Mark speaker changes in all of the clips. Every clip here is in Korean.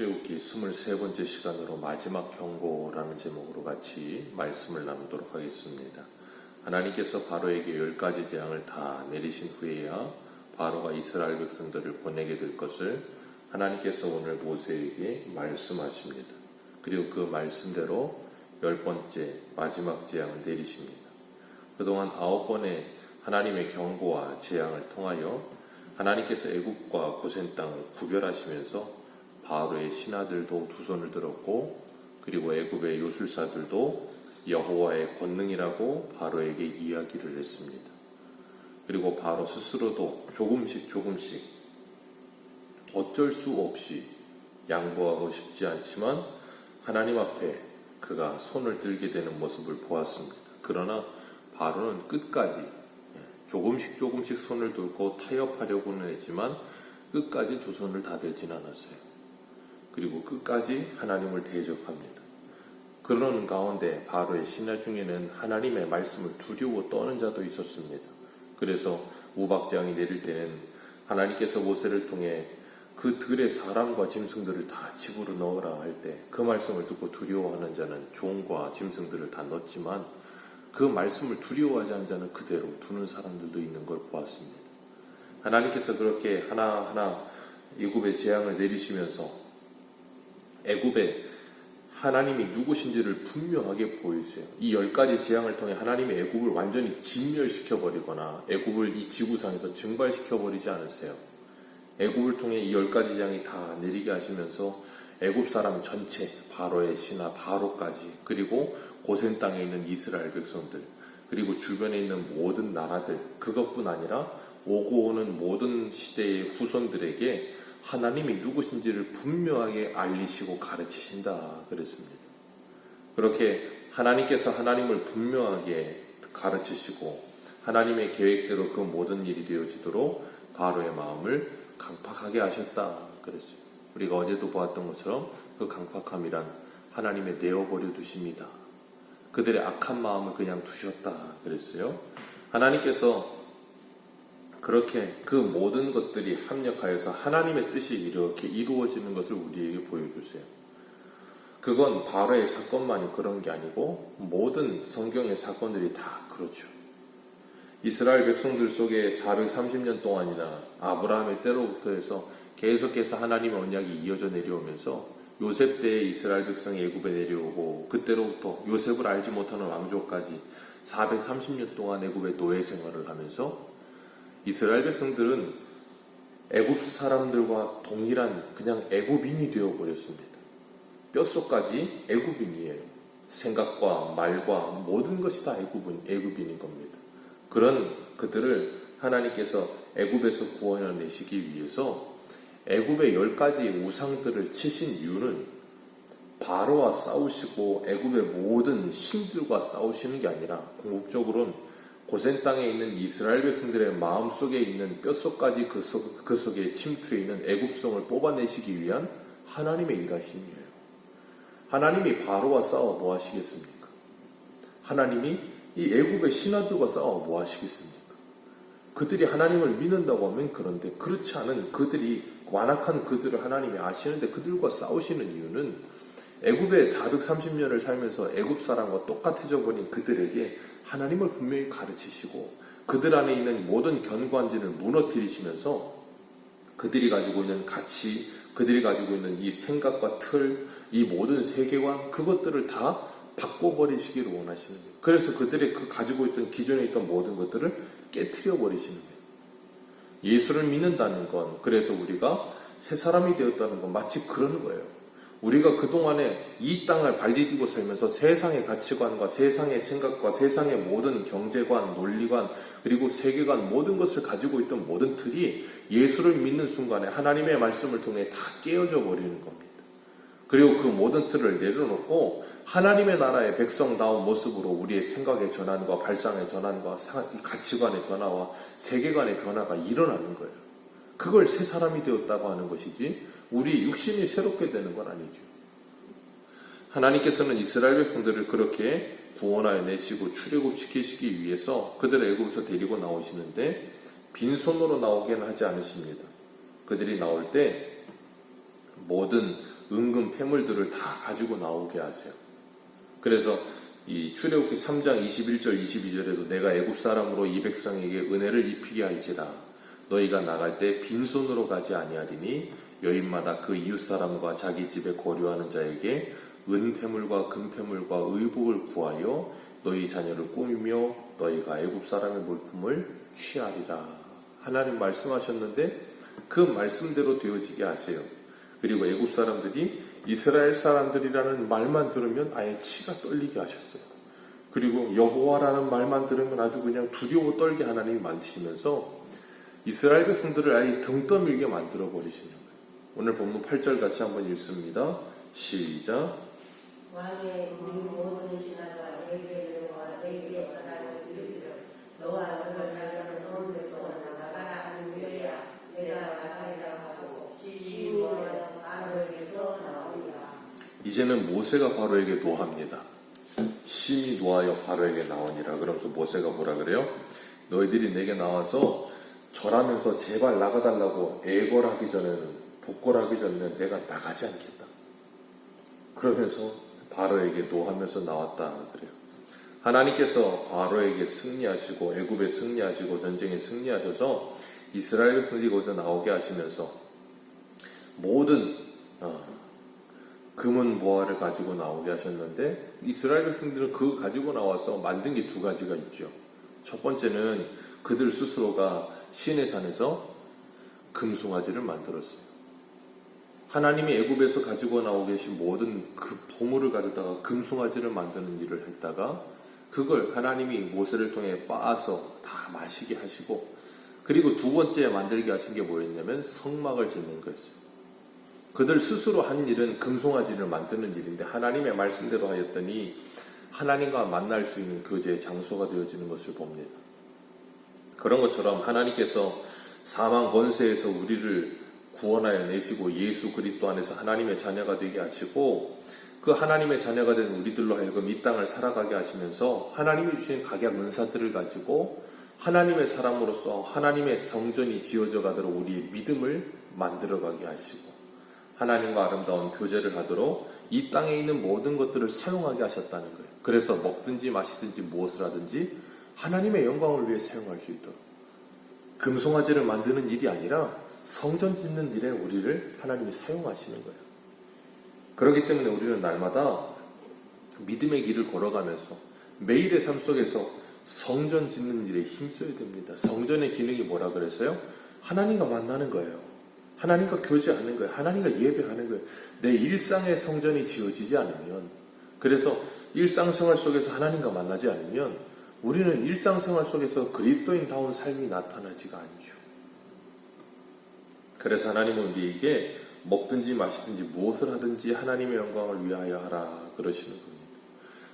Speaker 1: 출애굽기 23번째 시간으로 마지막 경고라는 제목으로 같이 말씀을 나누도록 하겠습니다. 하나님께서 바로에게 10가지 재앙을 다 내리신 후에야 바로가 이스라엘 백성들을 보내게 될 것을 하나님께서 오늘 모세에게 말씀하십니다. 그리고 그 말씀대로 10번째 마지막 재앙을 내리십니다. 그동안 9번의 하나님의 경고와 재앙을 통하여 하나님께서 애굽과 고센 땅을 구별하시면서 바로의 신하들도 두 손을 들었고, 그리고 애굽의 요술사들도 여호와의 권능이라고 바로에게 이야기를 했습니다. 그리고 바로 스스로도 조금씩 어쩔 수 없이 양보하고 싶지 않지만 하나님 앞에 그가 손을 들게 되는 모습을 보았습니다. 그러나 바로는 끝까지 조금씩 손을 들고 타협하려고는 했지만 끝까지 두 손을 다 들진 않았어요. 그리고 끝까지 하나님을 대적합니다. 그러는 가운데 바로의 신하 중에는 하나님의 말씀을 두려워 떠는 자도 있었습니다. 그래서 우박재앙이 내릴 때는 하나님께서 모세를 통해 그 들의 사람과 짐승들을 다 집으로 넣으라 할 때 그 말씀을 듣고 두려워하는 자는 종과 짐승들을 다 넣었지만 그 말씀을 두려워하지 않는 자는 그대로 두는 사람들도 있는 걸 보았습니다. 하나님께서 그렇게 하나하나 애굽의 재앙을 내리시면서 애굽에 하나님이 누구신지를 분명하게 보이세요. 이 10가지 재앙을 통해 하나님의 애굽을 완전히 진멸시켜버리거나 애굽을 이 지구상에서 증발시켜버리지 않으세요. 애굽을 통해 이 10가지 재앙이 다 내리게 하시면서 애굽 사람 전체, 바로의 신하 바로까지, 그리고 고센 땅에 있는 이스라엘 백성들, 그리고 주변에 있는 모든 나라들, 그것뿐 아니라 오고 오는 모든 시대의 후손들에게 하나님이 누구신지를 분명하게 알리시고 가르치신다 그랬습니다. 그렇게 하나님께서 하나님을 분명하게 가르치시고 하나님의 계획대로 그 모든 일이 되어지도록 바로의 마음을 강팍하게 하셨다 그랬어요. 우리가 어제도 보았던 것처럼 그 강팍함이란 하나님의 내어버려 두십니다. 그들의 악한 마음을 그냥 두셨다 그랬어요. 하나님께서 그렇게 그 모든 것들이 합력하여서 하나님의 뜻이 이렇게 이루어지는 것을 우리에게 보여주세요. 그건 바로의 사건만이 그런 게 아니고 모든 성경의 사건들이 다 그렇죠. 이스라엘 백성들 속에 430년 동안이나 아브라함의 때로부터 해서 계속해서 하나님의 언약이 이어져 내려오면서 요셉 때에 이스라엘 백성이 애굽에 내려오고 그때로부터 요셉을 알지 못하는 왕족까지 430년 동안 애굽의 노예 생활을 하면서 이스라엘 백성들은 애굽 사람들과 동일한 그냥 애굽인이 되어버렸습니다. 뼛속까지 애굽인이에요. 생각과 말과 모든 것이 다 애굽인인 겁니다. 그런 그들을 하나님께서 애굽에서 구원해내시기 위해서 애굽의 10가지 우상들을 치신 이유는 바로와 싸우시고 애굽의 모든 신들과 싸우시는 게 아니라 궁극적으로는 고센 땅에 있는 이스라엘 백성들의 마음속에 있는 뼛속까지 그 속에 침투해 있는 애굽성을 뽑아내시기 위한 하나님의 일하심이에요. 하나님이 바로와 싸워 뭐 하시겠습니까? 하나님이 이 애굽의 신하들과 싸워 뭐 하시겠습니까? 그들이 하나님을 믿는다고 하면 그런데 그렇지 않은 그들이 완악한 그들을 하나님이 아시는데 그들과 싸우시는 이유는 애굽에 430년을 살면서 애굽 사람과 똑같아져 버린 그들에게 하나님을 분명히 가르치시고 그들 안에 있는 모든 견고한진을 무너뜨리시면서 그들이 가지고 있는 가치, 그들이 가지고 있는 이 생각과 틀, 이 모든 세계관, 그것들을 다 바꿔버리시기를 원하시는 거예요. 그래서 그들이 가지고 있던 기존에 있던 모든 것들을 깨트려 버리시는 거예요. 예수를 믿는다는 건 그래서 우리가 새 사람이 되었다는 건 마치 그런 거예요. 우리가 그동안에 이 땅을 발디디고 살면서 세상의 가치관과 세상의 생각과 세상의 모든 경제관, 논리관, 그리고 세계관 모든 것을 가지고 있던 모든 틀이 예수를 믿는 순간에 하나님의 말씀을 통해 다 깨어져 버리는 겁니다. 그리고 그 모든 틀을 내려놓고 하나님의 나라의 백성다운 모습으로 우리의 생각의 전환과 발상의 전환과 가치관의 변화와 세계관의 변화가 일어나는 거예요. 그걸 새 사람이 되었다고 하는 것이지 우리 육신이 새롭게 되는 건 아니죠. 하나님께서는 이스라엘 백성들을 그렇게 구원하여 내시고 출애굽시키시기 위해서 그들을 애굽에서 데리고 나오시는데 빈손으로 나오게는 하지 않으십니다. 그들이 나올 때 모든 은금 패물들을 다 가지고 나오게 하세요. 그래서 이 출애굽기 3장 21절 22절에도 내가 애굽 사람으로 이 백성에게 은혜를 입히게 할지라 너희가 나갈 때 빈손으로 가지 아니하리니 여인마다 그 이웃 사람과 자기 집에 거류하는 자에게 은패물과 금패물과 의복을 구하여 너희 자녀를 꾸미며 너희가 애굽 사람의 물품을 취하리라. 하나님 말씀하셨는데 그 말씀대로 되어지게 하세요. 그리고 애굽 사람들이 이스라엘 사람들이라는 말만 들으면 아예 치가 떨리게 하셨어요. 그리고 여호와라는 말만 들으면 아주 그냥 두려워 떨게 하나님이 만드시면서 이스라엘 백성들을 아예 등 떠밀게 만들어 버리시는 거예요. 오늘 본문 8절 같이 한번 읽습니다. 시작.
Speaker 2: 왕의 우리 모든 신하가 내게와 내게 사랑을 이르기를 너와 너를 나가는 온 백성은 나가라 하는 후에야 내가 나가리라 하고 심히 바로에게서 나오리라.
Speaker 1: 이제는 모세가 바로에게 노합니다. 심히 노하여 바로에게 나오니라. 그러면서 모세가 뭐라 그래요? 너희들이 내게 나와서 절하면서 제발 나가달라고 애걸하기 전에는 복걸하기 전에는 내가 나가지 않겠다. 그러면서 바로에게 노하면서 나왔다 그래요. 하나님께서 바로에게 승리하시고 애굽에 승리하시고 전쟁에 승리하셔서 이스라엘 백성들이 거기서 나오게 하시면서 모든 금은 보화를 가지고 나오게 하셨는데 이스라엘 백성들은 그거 가지고 나와서 만든 게 두 가지가 있죠. 첫 번째는 그들 스스로가 시내산에서 금송아지를 만들었어요. 하나님이 애굽에서 가지고 나오고 계신 모든 그 보물을 가져다가 금송아지를 만드는 일을 했다가 그걸 하나님이 모세를 통해 빻아서 다 마시게 하시고 그리고 두 번째 만들게 하신 게 뭐였냐면 성막을 짓는 거였어요. 그들 스스로 한 일은 금송아지를 만드는 일인데 하나님의 말씀대로 하였더니 하나님과 만날 수 있는 교제의 장소가 되어지는 것을 봅니다. 그런 것처럼 하나님께서 사망 권세에서 우리를 구원하여 내시고 예수 그리스도 안에서 하나님의 자녀가 되게 하시고 그 하나님의 자녀가 된 우리들로 하여금 이 땅을 살아가게 하시면서 하나님이 주신 각약 은사들을 가지고 하나님의 사람으로서 하나님의 성전이 지어져 가도록 우리의 믿음을 만들어가게 하시고 하나님과 아름다운 교제를 하도록 이 땅에 있는 모든 것들을 사용하게 하셨다는 거예요. 그래서 먹든지 마시든지 무엇을 하든지 하나님의 영광을 위해 사용할 수 있도록 금송아지를 만드는 일이 아니라 성전 짓는 일에 우리를 하나님이 사용하시는 거예요. 그렇기 때문에 우리는 날마다 믿음의 길을 걸어가면서 매일의 삶 속에서 성전 짓는 일에 힘써야 됩니다. 성전의 기능이 뭐라 그랬어요? 하나님과 만나는 거예요. 하나님과 교제하는 거예요. 하나님과 예배하는 거예요. 내 일상의 성전이 지어지지 않으면 그래서 일상생활 속에서 하나님과 만나지 않으면 우리는 일상생활 속에서 그리스도인다운 삶이 나타나지가 않죠. 그래서 하나님은 우리에게 먹든지 마시든지 무엇을 하든지 하나님의 영광을 위하여 하라 그러시는 겁니다.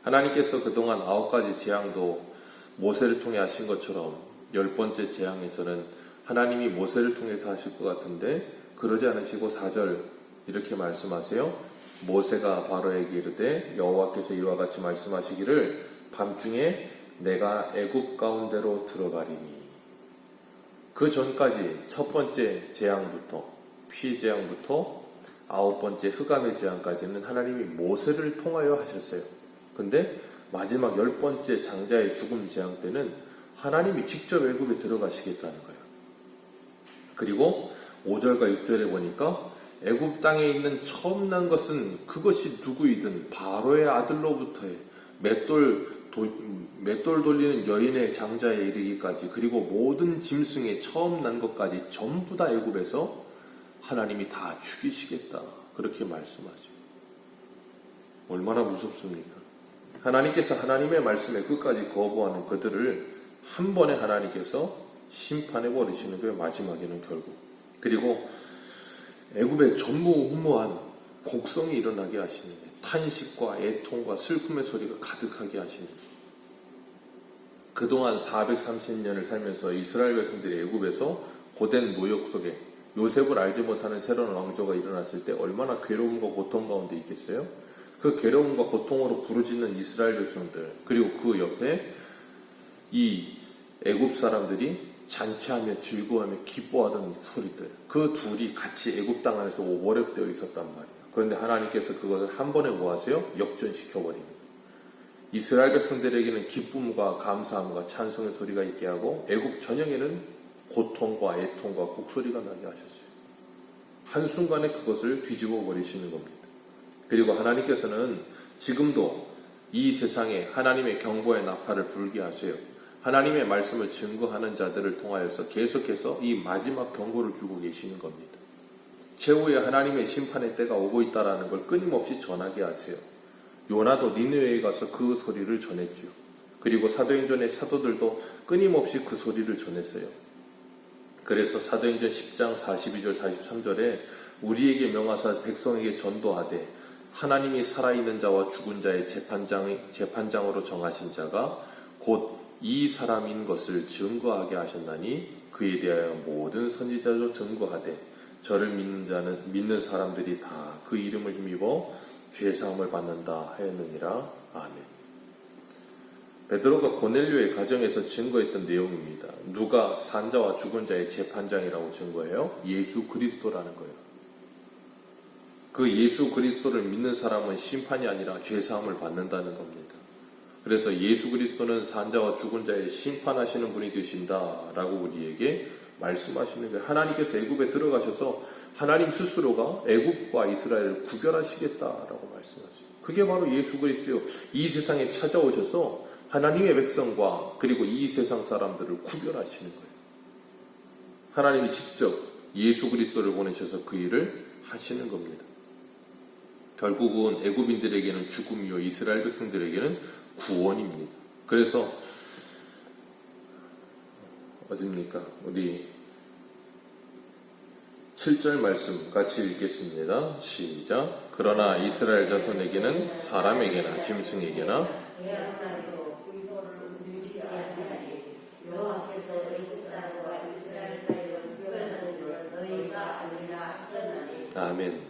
Speaker 1: 하나님께서 그동안 9가지 재앙도 모세를 통해 하신 것처럼 10번째 재앙에서는 하나님이 모세를 통해서 하실 것 같은데 그러지 않으시고 4절 이렇게 말씀하세요. 모세가 바로에게 이르되 여호와께서 이와 같이 말씀하시기를 밤중에 내가 애굽 가운데로 들어가리니 그 전까지 첫 번째 재앙부터 피 재앙부터 9번째 흑암의 재앙까지는 하나님이 모세를 통하여 하셨어요. 근데 마지막 10번째 장자의 죽음 재앙 때는 하나님이 직접 애굽에 들어가시겠다는 거예요. 그리고 5절과 6절에 보니까 애굽 땅에 있는 처음 난 것은 그것이 누구이든 바로의 아들로부터의 맷돌 돌리는 여인의 장자에 이르기까지 그리고 모든 짐승의 처음 난 것까지 전부 다 애굽에서 하나님이 다 죽이시겠다 그렇게 말씀하죠. 얼마나 무섭습니까? 하나님께서 하나님의 말씀에 끝까지 거부하는 그들을 한 번에 하나님께서 심판해 버리시는 거예요. 마지막에는 결국. 그리고 애굽에 전무후무한 곡성이 일어나게 하시는 거예요. 탄식과 애통과 슬픔의 소리가 가득하게 하시는 거예요. 그동안 430년을 살면서 이스라엘 백성들이 애굽에서 고된 노역 속에 요셉을 알지 못하는 새로운 왕조가 일어났을 때 얼마나 괴로움과 고통 가운데 있겠어요? 그 괴로움과 고통으로 부르짖는 이스라엘 백성들 그리고 그 옆에 이 애굽 사람들이 잔치하며 즐거워하며 기뻐하던 소리들 그 둘이 같이 애굽 땅 안에서 오버랩되어 있었단 말이에요. 그런데 하나님께서 그것을 한 번에 뭐하세요? 역전시켜버립니다. 이스라엘 백성들에게는 기쁨과 감사함과 찬송의 소리가 있게 하고 애굽 전역에는 고통과 애통과 곡소리가 나게 하셨어요. 한순간에 그것을 뒤집어 버리시는 겁니다. 그리고 하나님께서는 지금도 이 세상에 하나님의 경고의 나팔을 불게 하세요. 하나님의 말씀을 증거하는 자들을 통하여서 계속해서 이 마지막 경고를 주고 계시는 겁니다. 최후의 하나님의 심판의 때가 오고 있다는 걸 끊임없이 전하게 하세요. 요나도 니느웨에 가서 그 소리를 전했죠. 그리고 사도행전의 사도들도 끊임없이 그 소리를 전했어요. 그래서 사도행전 10장 42절 43절에 우리에게 명하사 백성에게 전도하되 하나님이 살아있는 자와 죽은 자의 재판장으로 정하신 자가 곧 이 사람인 것을 증거하게 하셨나니 그에 대하여 모든 선지자도 증거하되 저를 믿는 사람들이 다 그 이름을 힘입어 죄사함을 받는다 하였느니라. 아멘. 베드로가 고넬료의 가정에서 증거했던 내용입니다. 누가 산자와 죽은 자의 재판장이라고 증거해요? 예수 그리스도라는 거예요. 그 예수 그리스도를 믿는 사람은 심판이 아니라 죄사함을 받는다는 겁니다. 그래서 예수 그리스도는 산자와 죽은 자의 심판하시는 분이 되신다라고 우리에게 말씀하시는 거예요. 하나님께서 애굽에 들어가셔서 하나님 스스로가 애굽과 이스라엘을 구별하시겠다라고 말씀하세요. 그게 바로 예수 그리스도요. 이 세상에 찾아오셔서 하나님의 백성과 그리고 이 세상 사람들을 구별하시는 거예요. 하나님이 직접 예수 그리스도를 보내셔서 그 일을 하시는 겁니다. 결국은 애굽인들에게는 죽음이요 이스라엘 백성들에게는 구원입니다. 그래서 어딥니까? 우리 7절 말씀 같이 읽겠습니다. 시작. 그러나 이스라엘 자손에게는 사람에게나 짐승에게나 아멘.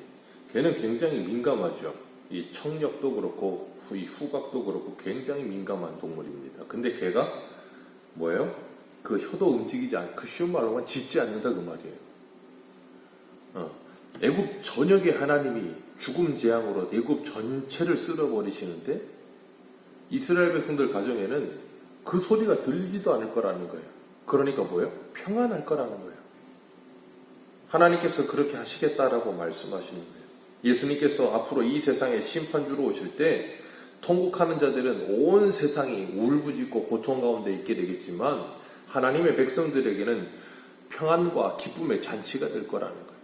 Speaker 1: 걔는 굉장히 민감하죠. 이 청력도 그렇고 이 후각도 그렇고 굉장히 민감한 동물입니다. 근데 걔가 뭐예요? 그 혀도 움직이지 않고 그 쉬운 말로만 짖지 않는다 그 말이에요. 애굽 전역에 하나님이 죽음 재앙으로 애굽 전체를 쓸어버리시는데 이스라엘 백성들 가정에는 그 소리가 들리지도 않을 거라는 거예요. 그러니까 뭐예요? 평안할 거라는 거예요. 하나님께서 그렇게 하시겠다라고 말씀하시는 거예요. 예수님께서 앞으로 이 세상에 심판주로 오실 때 통곡하는 자들은 온 세상이 울부짖고 고통 가운데 있게 되겠지만 하나님의 백성들에게는 평안과 기쁨의 잔치가 될 거라는 거예요.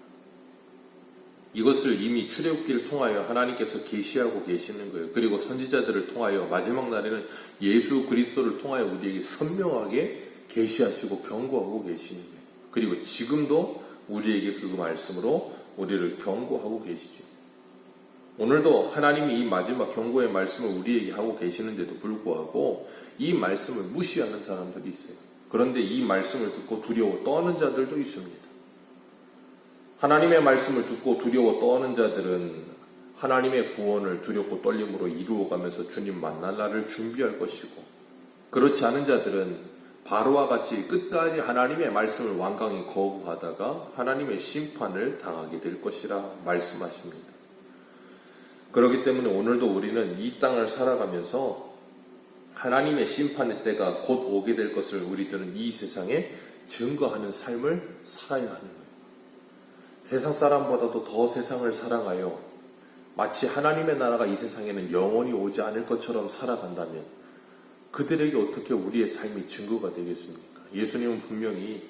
Speaker 1: 이것을 이미 출애굽기를 통하여 하나님께서 계시하고 계시는 거예요. 그리고 선지자들을 통하여 마지막 날에는 예수 그리스도를 통하여 우리에게 선명하게 계시하시고 경고하고 계시는 거예요. 그리고 지금도 우리에게 그 말씀으로 우리를 경고하고 계시죠. 오늘도 하나님이 이 마지막 경고의 말씀을 우리에게 하고 계시는데도 불구하고 이 말씀을 무시하는 사람들이 있어요. 그런데 이 말씀을 듣고 두려워 떠는 자들도 있습니다. 하나님의 말씀을 듣고 두려워 떠는 자들은 하나님의 구원을 두렵고 떨림으로 이루어가면서 주님 만날 날을 준비할 것이고, 그렇지 않은 자들은 바로와 같이 끝까지 하나님의 말씀을 완강히 거부하다가 하나님의 심판을 당하게 될 것이라 말씀하십니다. 그렇기 때문에 오늘도 우리는 이 땅을 살아가면서 하나님의 심판의 때가 곧 오게 될 것을 우리들은 이 세상에 증거하는 삶을 살아야 하는 거예요. 세상 사람보다도 더 세상을 사랑하여 마치 하나님의 나라가 이 세상에는 영원히 오지 않을 것처럼 살아간다면 그들에게 어떻게 우리의 삶이 증거가 되겠습니까? 예수님은 분명히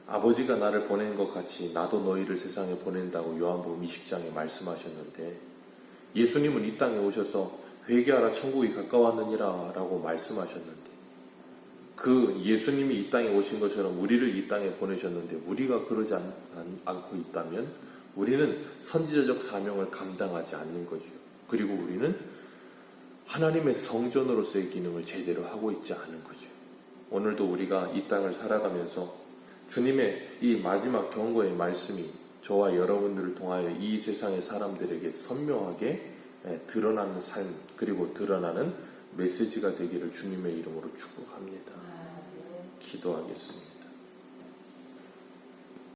Speaker 1: 아버지가 나를 보낸 것 같이 나도 너희를 세상에 보낸다고 요한복음 20장에 말씀하셨는데, 예수님은 이 땅에 오셔서 회개하라 천국이 가까웠느니라 라고 말씀하셨는데, 그 예수님이 이 땅에 오신 것처럼 우리를 이 땅에 보내셨는데 우리가 그러지 않고 있다면 우리는 선지자적 사명을 감당하지 않는 거죠. 그리고 우리는 하나님의 성전으로서의 기능을 제대로 하고 있지 않은 거죠. 오늘도 우리가 이 땅을 살아가면서 주님의 이 마지막 경고의 말씀이 저와 여러분들을 통하여 이 세상의 사람들에게 선명하게 드러나는 삶, 그리고 드러나는 메시지가 되기를 주님의 이름으로 축복합니다. 기도하겠습니다.